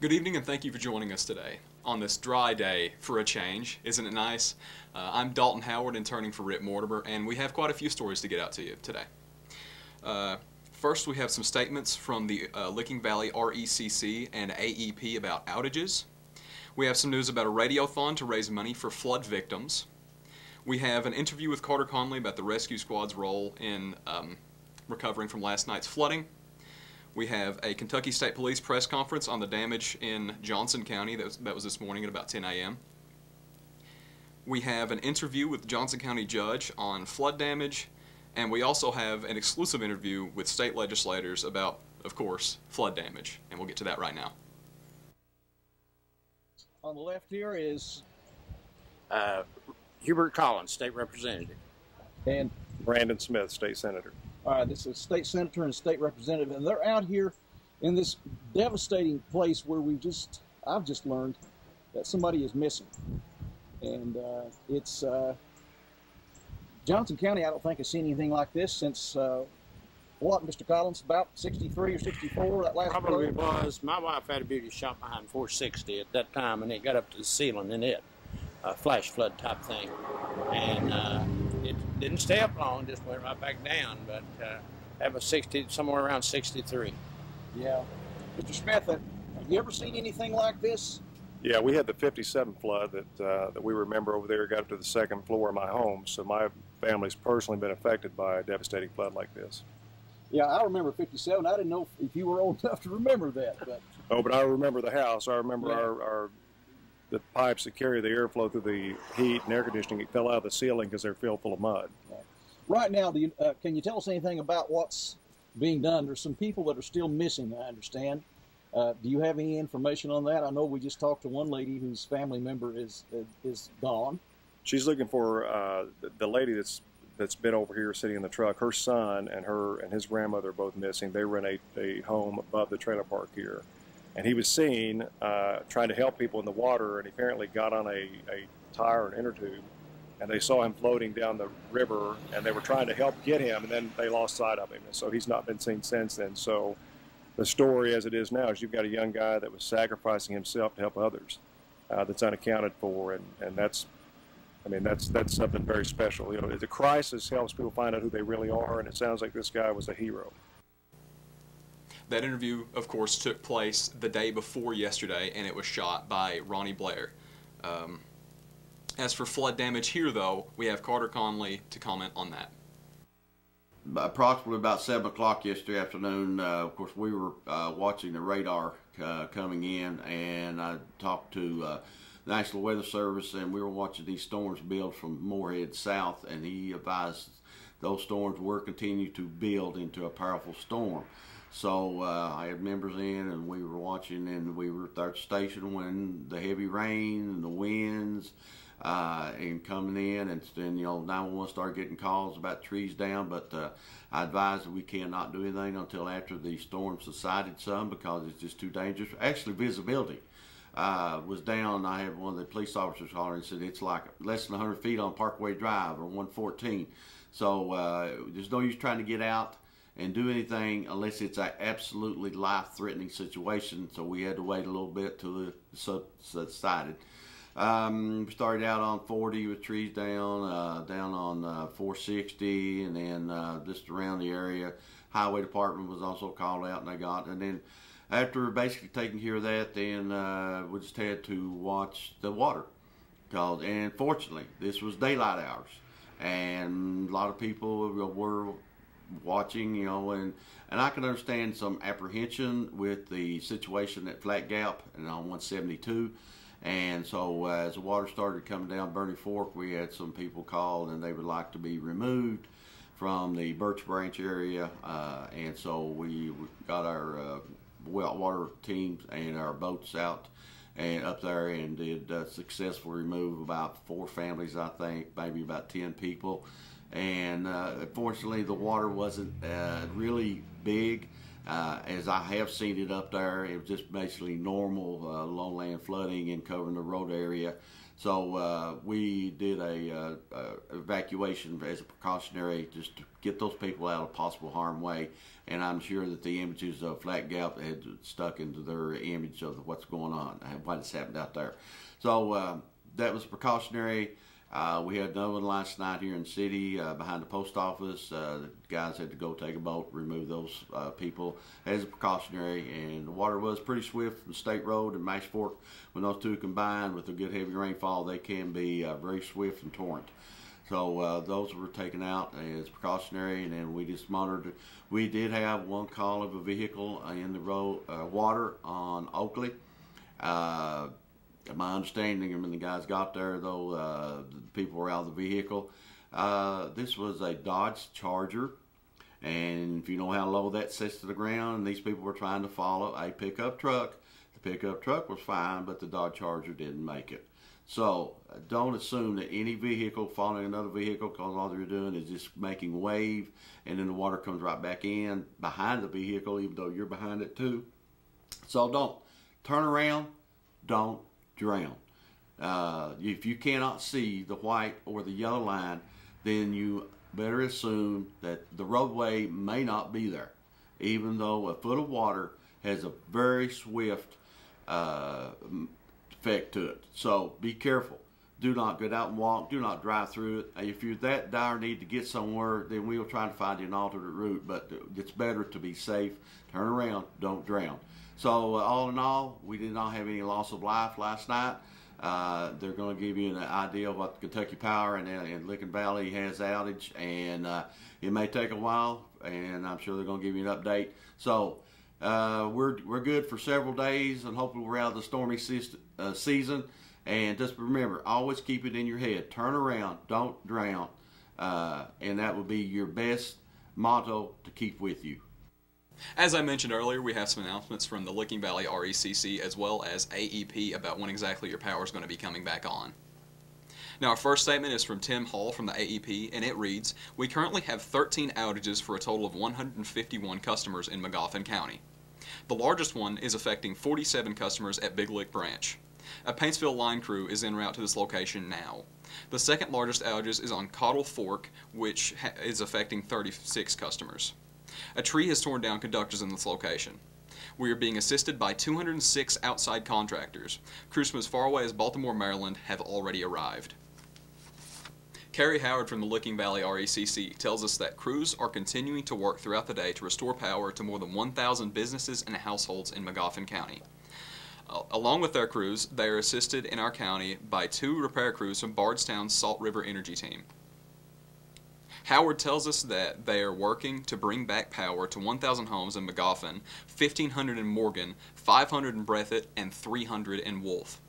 Good evening and thank you for joining us today on this dry day for a change. Isn't it nice? I'm Dalton Howard, interning for Rip Mortimer, and we have quite a few stories to get out to you today. First, we have some statements from the Licking Valley RECC and AEP about outages. We have some news about a radiothon to raise money for flood victims. We have an interview with Carter Conley about the rescue squad's role in recovering from last night's flooding. We have a Kentucky State Police press conference on the damage in Johnson County that was this morning at about 10 a.m. We have an interview with the Johnson County judge on flood damage, and we also have an exclusive interview with state legislators about, of course, flood damage, and we'll get to that right now. On the left here is Hubert Collins, State Representative. and Brandon Smith, State Senator. this is state senator and state representative, and they're out here in this devastating place where I've just learned that somebody is missing, and it's Johnson County. I don't think has seen anything like this since what, Mr. Collins, about 63 or 64, that last Probably flood? was. My wife had a beauty shop behind 460 at that time, and it got up to the ceiling in it, a flash flood type thing. And it didn't stay up long, just went right back down, but that was somewhere around 63. Yeah. Mr. Smith, have you ever seen anything like this? Yeah, we had the 57 flood that we remember over there, got up to the second floor of my home, so my family's personally been affected by a devastating flood like this. Yeah, I remember 57. I didn't know if you were old enough to remember that, but Oh, but I remember the house. I remember Yeah. the pipes that carry the airflow through the heat and air conditioning, it fell out of the ceiling because they're filled full of mud. right now, can you tell us anything about what's being done? There's some people that are still missing, I understand. Do you have any information on that? I know we just talked to one lady whose family member is gone. She's looking for the lady that's been over here sitting in the truck. Her son and his grandmother are both missing. They rent a home above the trailer park here. And he was seen trying to help people in the water, and he apparently got on a tire and inner tube, and they saw him floating down the river, and they were trying to help get him, and then they lost sight of him. And so he's not been seen since then. So the story as it is now is you've got a young guy that was sacrificing himself to help others that's unaccounted for, and that's something very special. You know, the crisis helps people find out who they really are, and it sounds like this guy was a hero. That interview, of course, took place the day before yesterday, and it was shot by Ronnie Blair. As for flood damage here, though, we have Carter Conley to comment on that. Approximately about 7 o'clock yesterday afternoon, of course, we were watching the radar coming in, and I talked to National Weather Service, and we were watching these storms build from Moorhead south, and he advised those storms were continuing to build into a powerful storm. So I had members in, and we were watching, and we were at our station when the heavy rain and the winds and coming in, and then 911 started getting calls about trees down, but I advised that we cannot do anything until after the storm subsided some because it's just too dangerous. Actually, visibility was down. I had one of the police officers holler and said it's like less than 100 feet on Parkway Drive or 114. So there's no use trying to get out and do anything unless it's an absolutely life-threatening situation. So we had to wait a little bit till it subsided. We started out on 40 with trees down, down on 460, and then just around the area. Highway Department was also called out, and then after basically taking care of that, then we just had to watch the water. And fortunately, this was daylight hours, and a lot of people were watching, and I can understand some apprehension with the situation at Flat Gap and on 172. And so as the water started coming down Bernie Fork, we had some people called, and they would like to be removed from the Birch Branch area. And so we got our water teams and our boats out and up there and did successfully remove about 4 families, I think, maybe about 10 people. And fortunately, the water wasn't really big. As I have seen it up there, it was just basically normal lowland flooding and covering the road area. So we did a evacuation as a precautionary, just to get those people out of possible harm way. And I'm sure that the images of Flat Gap had stuck into their image of what's going on, what's happened out there. So that was precautionary. We had another one last night here in the city behind the post office. The guys had to go take a boat, remove those people as a precautionary, and the water was pretty swift from State Road and Mash Fork. When those two combine with a good heavy rainfall, they can be very swift and torrent. So those were taken out as precautionary, and then we just monitored. We did have one call of a vehicle in the road water on Oakley. My understanding, when the guys got there, though, the people were out of the vehicle. This was a Dodge Charger, and if you know how low that sits to the ground, these people were trying to follow a pickup truck. The pickup truck was fine, but the Dodge Charger didn't make it. So don't assume that any vehicle following another vehicle, because all they're doing is just making wave, and then the water comes right back in behind the vehicle, even though you're behind it too. So don't turn around, don't drown. If you cannot see the white or the yellow line, then you better assume that the roadway may not be there, even though a foot of water has a very swift effect to it. So be careful. Do not get out and walk. Do not drive through it. If you're that dire need to get somewhere, then we'll try to find you an alternate route, but it's better to be safe. Turn around, don't drown. So all in all, we did not have any loss of life last night. They're going to give you an idea of what Kentucky Power and Licking Valley has outage, and it may take a while, and I'm sure they're going to give you an update. So we're good for several days, and hopefully we're out of the stormy season. And just remember, always keep it in your head. Turn around, don't drown, and that will be your best motto to keep with you. As I mentioned earlier, we have some announcements from the Licking Valley RECC as well as AEP about when exactly your power is going to be coming back on. Now, our first statement is from Tim Hall from the AEP, and it reads, "We currently have 13 outages for a total of 151 customers in Magoffin County. The largest one is affecting 47 customers at Big Lick Branch. A Paintsville line crew is en route to this location now. The second largest outage is on Cottle Fork, which is affecting 36 customers. A tree has torn down conductors in this location. We are being assisted by 206 outside contractors. Crews from as far away as Baltimore, Maryland have already arrived." Carrie Howard from the Licking Valley RECC tells us that crews are continuing to work throughout the day to restore power to more than 1,000 businesses and households in Magoffin County. Along with their crews, they are assisted in our county by 2 repair crews from Bardstown's Salt River Energy Team. Howard tells us that they are working to bring back power to 1,000 homes in Magoffin, 1,500 in Morgan, 500 in Breathitt, and 300 in Wolf.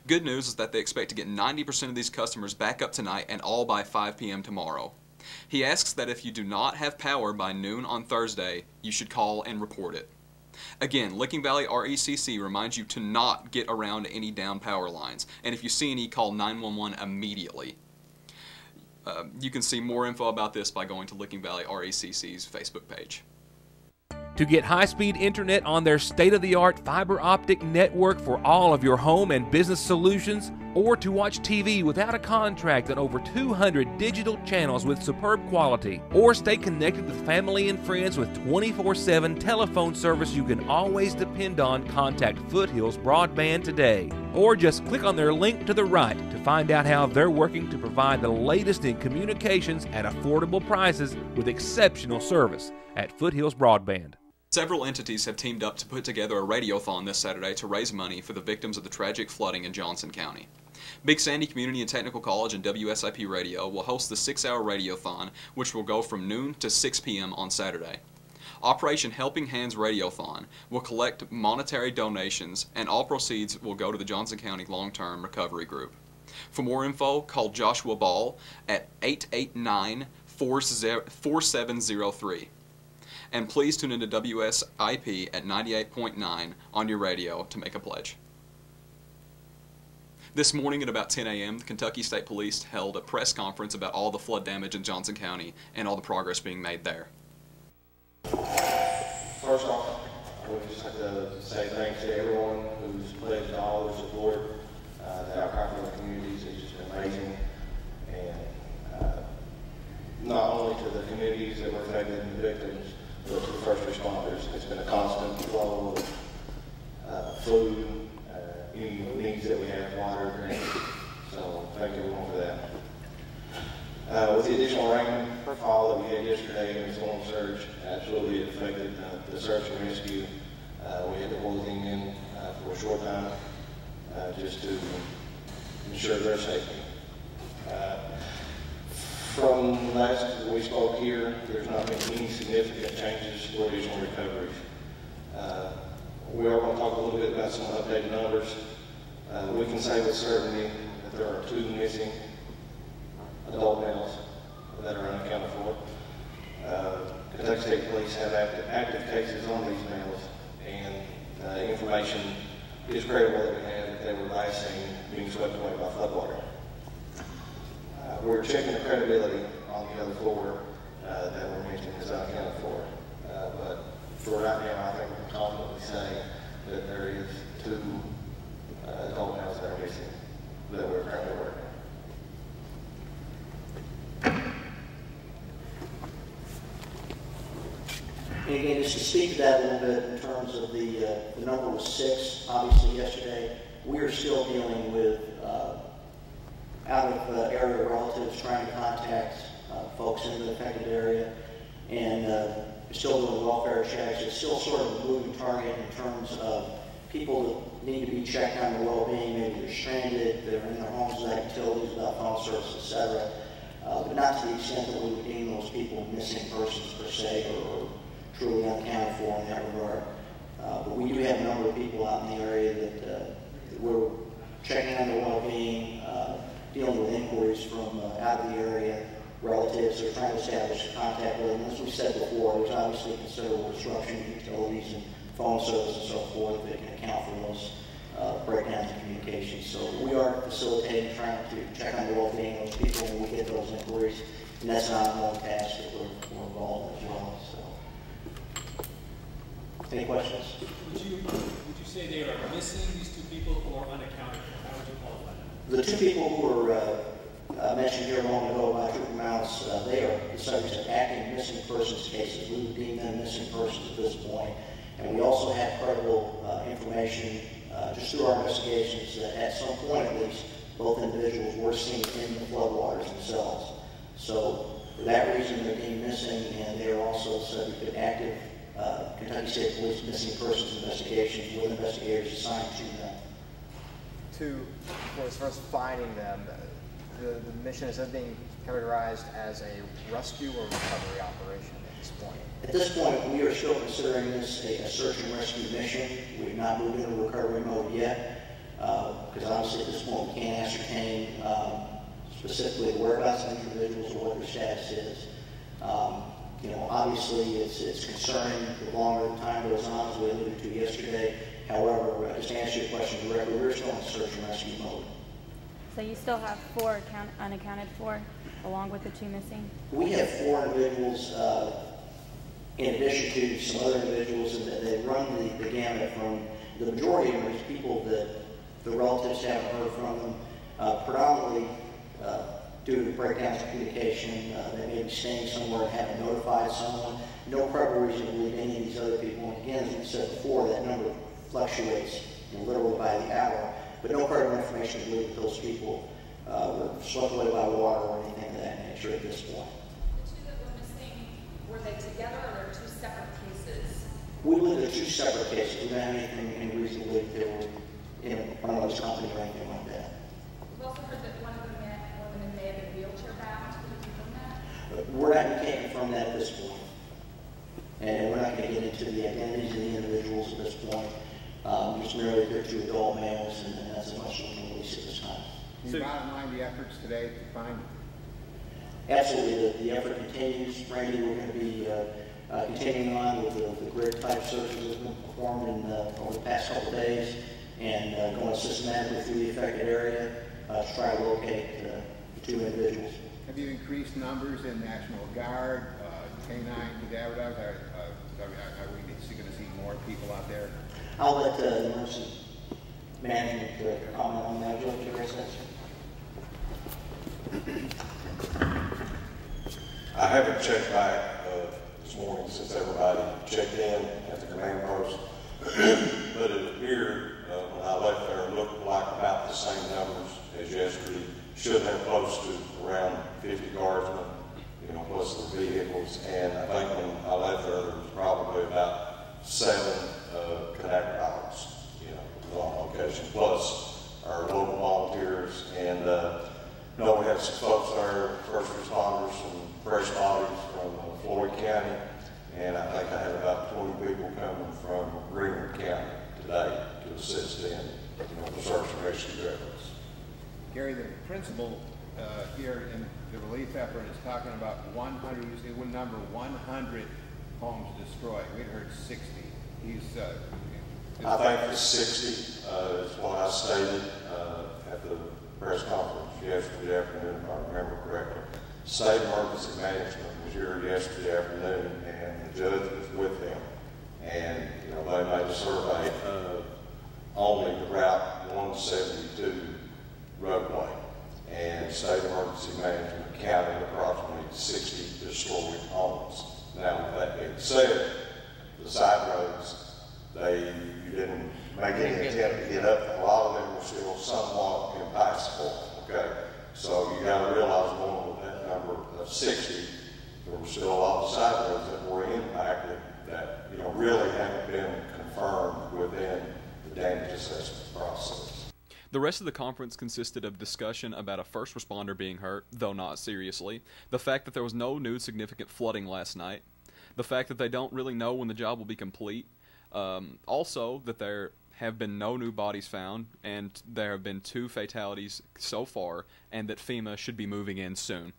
Good news is that they expect to get 90% of these customers back up tonight and all by 5 p.m. tomorrow. He asks that if you do not have power by noon on Thursday, you should call and report it. Again, Licking Valley RECC reminds you to not get around any down power lines, and if you see any, call 911 immediately. You can see more info about this by going to Licking Valley RECC's Facebook page. To get high-speed internet on their state-of-the-art fiber optic network for all of your home and business solutions, or to watch TV without a contract on over 200 digital channels with superb quality, or stay connected with family and friends with 24/7 telephone service you can always depend on, contact Foothills Broadband today. Or just click on their link to the right to find out how they're working to provide the latest in communications at affordable prices with exceptional service at Foothills Broadband. Several entities have teamed up to put together a radiothon this Saturday to raise money for the victims of the tragic flooding in Johnson County. Big Sandy Community and Technical College and WSIP Radio will host the 6-hour radiothon, which will go from noon to 6 p.m. on Saturday. Operation Helping Hands Radiothon will collect monetary donations, and all proceeds will go to the Johnson County Long-Term Recovery Group. For more info, call Joshua Ball at 889-4703. And please tune into WSIP at 98.9 on your radio to make a pledge. This morning at about 10 a.m., the Kentucky State Police held a press conference about all the flood damage in Johnson County and all the progress being made there. First off, we just have to say thanks to everyone who's pledged all their support the outcry from the communities has just been amazing. And not only to the communities that were affected and the victims, but to the first responders. It's been a constant flow of food, any needs that we have, water, drainage. So thank everyone for that. With the additional rainfall that we had yesterday and the storm surge, absolutely it affected the search and rescue. We had to hold them in for a short time just to ensure their safety. From last we spoke here, there's not been any significant changes or additional recoveries. We are going to talk a little bit about some updated numbers. We can say with certainty that there are 2 missing adult males that are unaccounted for. Kentucky State Police have active cases on these males, and information is credible that we have that they were last seen being swept away by floodwater. We're checking the credibility on the other 4 that were mentioned as unaccounted for. But for right now, I think we can confidently say that there is 2 adult males that are missing that we're currently working. And again, just to speak to that a little bit in terms of the number was 6, obviously yesterday. We are still dealing with out of area relatives trying to contact folks in the affected area, and still doing welfare checks. It's still sort of a moving target in terms of people that need to be checked on their well-being. Maybe they're stranded, they're in their homes without utilities, without phone service, etc. But not to the extent that we would deem those people missing persons per se, or truly unaccounted for in that regard. But we do have a number of people out in the area that we're checking on their well-being, dealing with inquiries from out of the area, relatives who are trying to establish contact with them. As we said before, there's obviously considerable disruption in utilities and phone service and so forth that can account for those breakdowns in communication. So we are facilitating, trying to check on the well-being of those people when we get those inquiries, and that's an ongoing task that we're involved in as well. So, any questions? Would you say they are missing, these 2 people, or unaccounted for? How would you qualify that? The 2 people who were mentioned here a moment ago by Trooper Mounts, they are the subjects of active missing persons cases. We would deem them missing persons at this point. And we also have credible information just through our investigations that at some point at least, both individuals were seen in the floodwaters themselves. So for that reason, they're deemed missing, and they are also subject to active Kentucky State Police missing persons investigations with investigators assigned to them. As far as finding them, the mission is being categorized as a rescue or recovery operation at this point? At this point, we are still considering this a search and rescue mission. We have not moved into recovery mode yet, because obviously at this point we can't ascertain specifically the whereabouts of individuals or what their status is. Obviously it's concerning the longer the time goes on, as we alluded to yesterday. However, just to answer your question directly, we're still in search and rescue mode. So you still have 4 unaccounted for, along with the 2 missing? We have 4 individuals, in addition to some other individuals, and they run the gamut from the majority of these people that the relatives haven't heard from them, predominantly due to breakdowns in communication. They may be staying somewhere and haven't notified someone. No credible reason to believe any of these other people. And again, as we said before, that number fluctuates literally by the hour. But no credible information to believe that those people were swept away by water or anything of that nature at this point. The 2 that were missing, were they together or are 2 separate cases? We believe they're 2 separate cases. We don't have any reason to believe they were in one of those companies or anything like that. We've also heard that one of them may have been wheelchair bound. Can you confirm that? We're not going to confirm that at this point. And we're not going to get into the identities of the individuals at this point. Just merely they're 2 adult males, and that's as much as we can release at this time. Can you bottom line the efforts today to find them? Absolutely. The effort continues. Randy, we're going to be continuing on with the grid type searches that have been performed over the past couple of days, and going systematically through the affected area to try to locate the 2 individuals. Have you increased numbers in National Guard, K-9, cadaver dogs? Are we going to see more people out there? I'll let the emergency management to comment on that. Would you like to address that, sir? I haven't checked back this morning since everybody checked in at the command post, but it appeared when I left there it looked like about the same numbers as yesterday. Should have close to around 50 guardsmen, you know, plus the vehicles. And I think when I left there was probably about 7 connect dogs, you know, on location, plus our local volunteers. And no, we had some folks there, first responders and fresh bodies from Floyd County, and I think I had about 20 people coming from Greenwood County today to assist in, you know, the search and rescue efforts. Gary, the principal here in the relief effort is talking about 100, you say one number, 100 homes destroyed. We'd heard 60. He's I think it's 60 is what I stated at the press conference yesterday afternoon, if I remember correctly. State Emergency Management was here yesterday afternoon, and the judge was with them. And, you know, they made a survey of only the Route 172 roadway. And State Emergency Management counted approximately 60 destroyed homes. Now, with that being said, the side roads, you didn't make any attempt to get up. A lot of them were still somewhat impassable, okay? So you got to realize going with that number of 60, there were still a lot of side roads that were impacted that, you know, really haven't been confirmed within the damage assessment process. The rest of the conference consisted of discussion about a first responder being hurt, though not seriously, the fact that there was no new significant flooding last night, the fact that they don't really know when the job will be complete, also that there have been no new bodies found, and there have been 2 fatalities so far, and that FEMA should be moving in soon.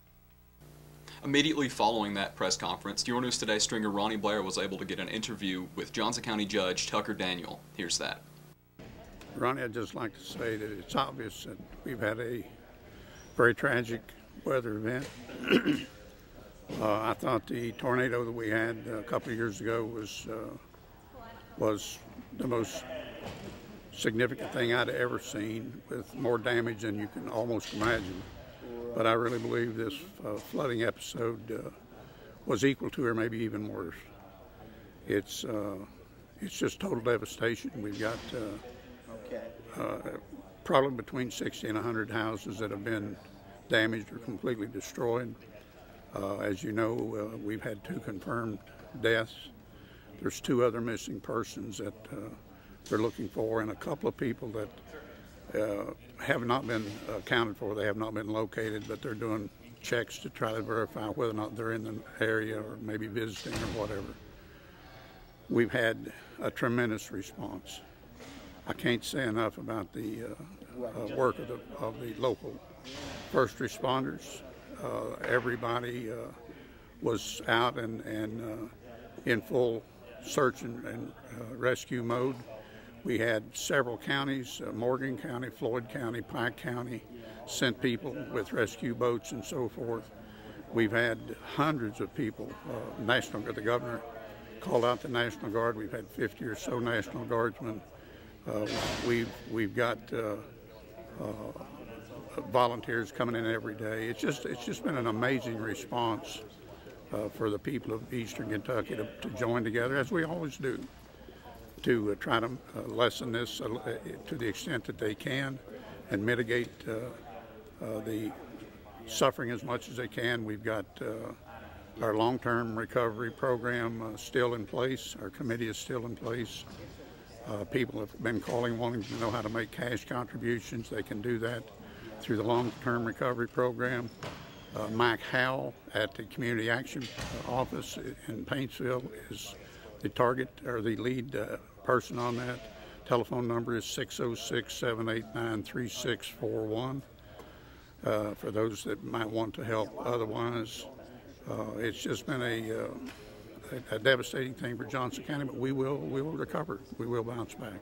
Immediately following that press conference, Your News Today stringer Ronnie Blair was able to get an interview with Johnson County Judge Tucker Daniel. Here's that. Ronnie, I'd just like to say that it's obvious that we've had a very tragic weather event. I thought the tornado that we had a couple of years ago was the most significant thing I'd ever seen, with more damage than you can almost imagine. But I really believe this flooding episode was equal to, or maybe even worse. It's just total devastation. We've got probably between 60 and 100 houses that have been damaged or completely destroyed. As you know, we've had 2 confirmed deaths. There's 2 other missing persons that they're looking for, and a couple of people that have not been accounted for. They have not been located, but they're doing checks to try to verify whether or not they're in the area or maybe visiting or whatever. We've had a tremendous response. I can't say enough about the work of the local first responders. Everybody was out and in full search and rescue mode. We had several counties, Morgan County, Floyd County, Pike County, sent people with rescue boats and so forth. We've had hundreds of people. The governor called out the National Guard. We've had 50 or so National Guardsmen. We've got volunteers coming in every day. It's just been an amazing response for the people of Eastern Kentucky to join together, as we always do, to try to lessen this to the extent that they can and mitigate the suffering as much as they can. We've got our long-term recovery program still in place. Our committee is still in place. People have been calling wanting to know how to make cash contributions. They can do that through the long-term recovery program. Mike Howell at the Community Action Office in Paintsville is the target or the lead person on that. Telephone number is 606-789-3641 for those that might want to help. Otherwise, it's just been a devastating thing for Johnson County, but we will recover. We will bounce back.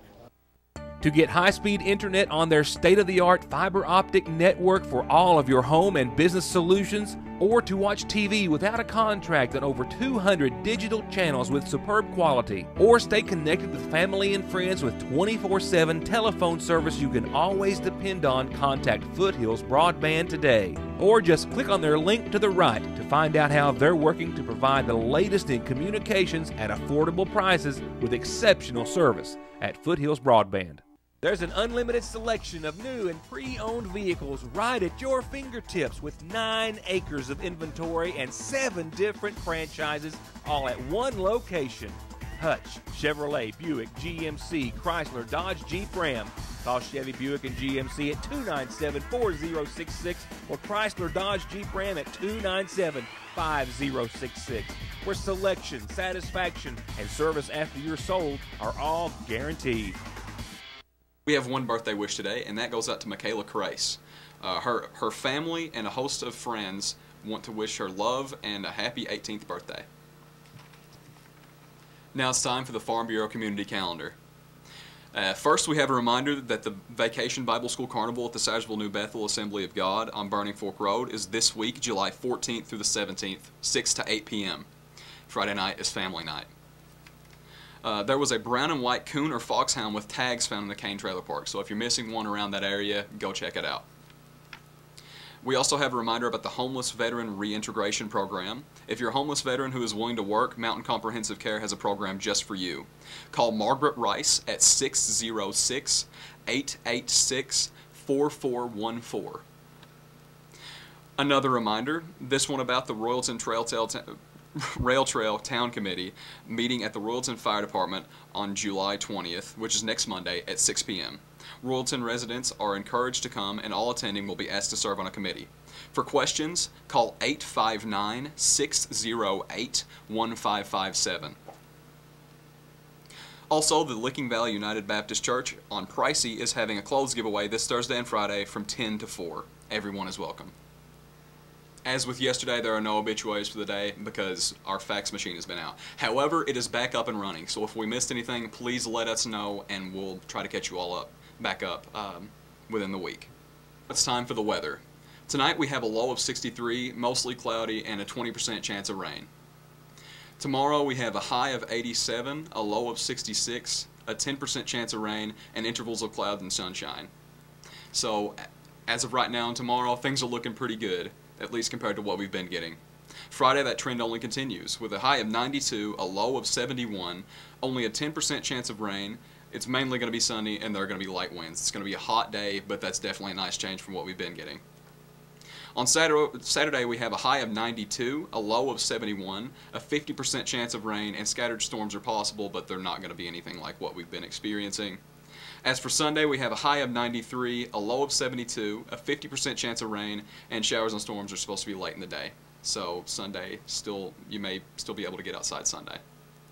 To get high-speed internet on their state-of-the-art fiber optic network for all of your home and business solutions, or to watch TV without a contract on over 200 digital channels with superb quality, or stay connected with family and friends with 24/7 telephone service you can always depend on, contact Foothills Broadband today. Or just click on their link to the right to find out how they're working to provide the latest in communications at affordable prices with exceptional service at Foothills Broadband. There's an unlimited selection of new and pre-owned vehicles right at your fingertips with 9 acres of inventory and 7 different franchises all at one location. Hutch, Chevrolet, Buick, GMC, Chrysler, Dodge, Jeep, Ram. Call Chevy, Buick, and GMC at 297-4066 or Chrysler, Dodge, Jeep, Ram at 297-5066. Where selection, satisfaction, and service after you're sold are all guaranteed. We have one birthday wish today, and that goes out to Michaela Crace. Her family and a host of friends want to wish her love and a happy 18th birthday. Now it's time for the Farm Bureau Community Calendar. First, we have a reminder that the Vacation Bible School Carnival at the Sayersville New Bethel Assembly of God on Burning Fork Road is this week, July 14th through the 17th, 6 to 8 p.m. Friday night is family night. There was a brown and white coon or foxhound with tags found in the Kane Trailer Park, so if you're missing one around that area, go check it out. We also have a reminder about the Homeless Veteran Reintegration Program. If you're a homeless veteran who is willing to work, Mountain Comprehensive Care has a program just for you. Call Margaret Rice at 606-886-4414. Another reminder, this one about the Royalton Rail Trail Town Committee meeting at the Royalton Fire Department on July 20th, which is next Monday at 6 p.m. Royalton residents are encouraged to come, and all attending will be asked to serve on a committee. For questions, call 859-608-1557. Also, the Licking Valley United Baptist Church on Pricey is having a clothes giveaway this Thursday and Friday from 10 to 4. Everyone is welcome. As with yesterday, there are no obituaries for the day because our fax machine has been out. However, it is back up and running, so if we missed anything, please let us know and we'll try to catch you all back up within the week. It's time for the weather. Tonight we have a low of 63, mostly cloudy, and a 20% chance of rain. Tomorrow we have a high of 87, a low of 66, a 10% chance of rain, and intervals of clouds and sunshine. So, as of right now and tomorrow, things are looking pretty good, at least compared to what we've been getting. Friday, that trend only continues, with a high of 92, a low of 71, only a 10% chance of rain. It's mainly going to be sunny, and there are going to be light winds. It's going to be a hot day, but that's definitely a nice change from what we've been getting. On Saturday, we have a high of 92, a low of 71, a 50% chance of rain, and scattered storms are possible, but they're not going to be anything like what we've been experiencing. As for Sunday, we have a high of 93, a low of 72, a 50% chance of rain, and showers and storms are supposed to be late in the day. So Sunday, you may still be able to get outside Sunday.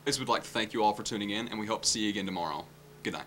We'd like to thank you all for tuning in, and we hope to see you again tomorrow. Good night.